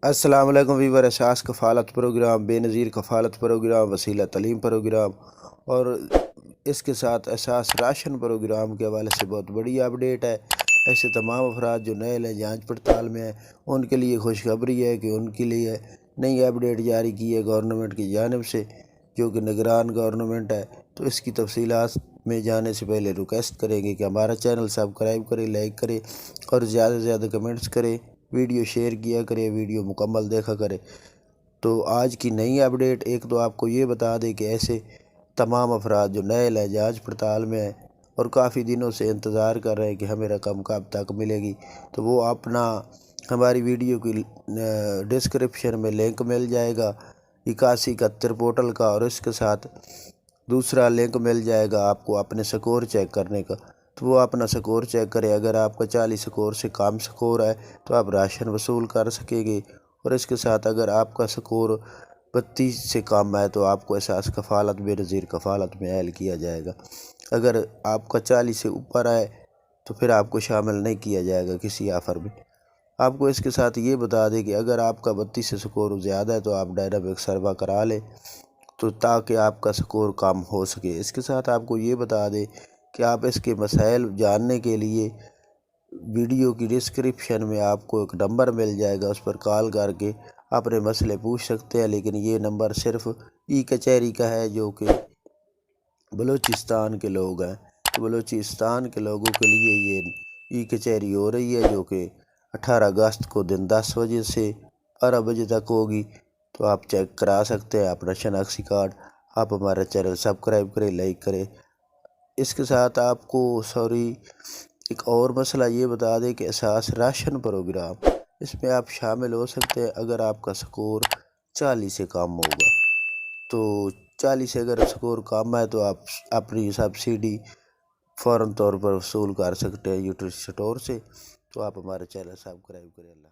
السلام علیکم ویور، اساس کفالت پروگرام، بے نظیر کفالت پروگرام، وسیلہ تعلیم پروگرام اور اس کے ساتھ اساس راشن پروگرام کے حوالے سے بہت بڑی اپڈیٹ ہے۔ ایسے تمام افراد جو نئے جانچ پڑتال میں ہیں ان کے لیے خوشخبری ہے کہ ان کے لیے نئی اپڈیٹ جاری کی ہے گورنمنٹ کی جانب سے، جو کہ نگران گورنمنٹ ہے۔ تو اس کی تفصیلات میں جانے سے پہلے ریکویسٹ کریں گے کہ ہمارا چینل سبسکرائب کرے، لائک کرے اور زیادہ سے زیادہ کمنٹس کرے، ویڈیو شیئر کیا کرے، ویڈیو مکمل دیکھا کرے۔ تو آج کی نئی اپڈیٹ ایک تو آپ کو یہ بتا دے کہ ایسے تمام افراد جو نئے جانچ پڑتال میں ہیں اور کافی دنوں سے انتظار کر رہے ہیں کہ ہمیں رقم کب تک ملے گی، تو وہ اپنا ہماری ویڈیو کی ڈسکرپشن میں لنک مل جائے گا 8171 پورٹل کا، اور اس کے ساتھ دوسرا لنک مل جائے گا آپ کو اپنے سکور چیک کرنے کا۔ تو وہ اپنا سکور چیک کرے، اگر آپ کا 40 سکور سے کم سکور ہے تو آپ راشن وصول کر سکیں گے، اور اس کے ساتھ اگر آپ کا سکور 32 سے کم ہے تو آپ کو اساس کفالت بے نظیر کفالت میں اہل کیا جائے گا۔ اگر آپ کا 40 سے اوپر ہے تو پھر آپ کو شامل نہیں کیا جائے گا کسی آفر میں۔ آپ کو اس کے ساتھ یہ بتا دیں کہ اگر آپ کا 32 سے سکور زیادہ ہے تو آپ ڈائنامک سروا کرا لیں، تو تاکہ آپ کا سکور کم ہو سکے۔ اس کے ساتھ آپ کو یہ بتا دیں کہ آپ اس کے مسائل جاننے کے لیے ویڈیو کی ڈسکرپشن میں آپ کو ایک نمبر مل جائے گا، اس پر کال کر کے اپنے مسئلے پوچھ سکتے ہیں، لیکن یہ نمبر صرف ای کچہری کا ہے، جو کہ بلوچستان کے لوگ ہیں۔ تو بلوچستان کے لوگوں کے لیے یہ ای کچہری ہو رہی ہے، جو کہ 18 اگست کو دن 10 بجے سے 12 بجے تک ہوگی۔ تو آپ چیک کرا سکتے ہیں اپنا شناختی کارڈ۔ آپ ہمارا چینل سبسکرائب کریں، لائک کریں۔ اس کے ساتھ آپ کو ایک اور مسئلہ یہ بتا دیں کہ اساس راشن پروگرام، اس میں آپ شامل ہو سکتے ہیں اگر آپ کا سکور 40 سے کم ہوگا۔ تو 40 سے اگر سکور کم ہے تو آپ اپنی سبسڈی فوراً طور پر وصول کر سکتے ہیں یوٹیلیٹی اسٹور سے۔ تو آپ ہمارے چینل سبسکرائب کریں۔ اللہ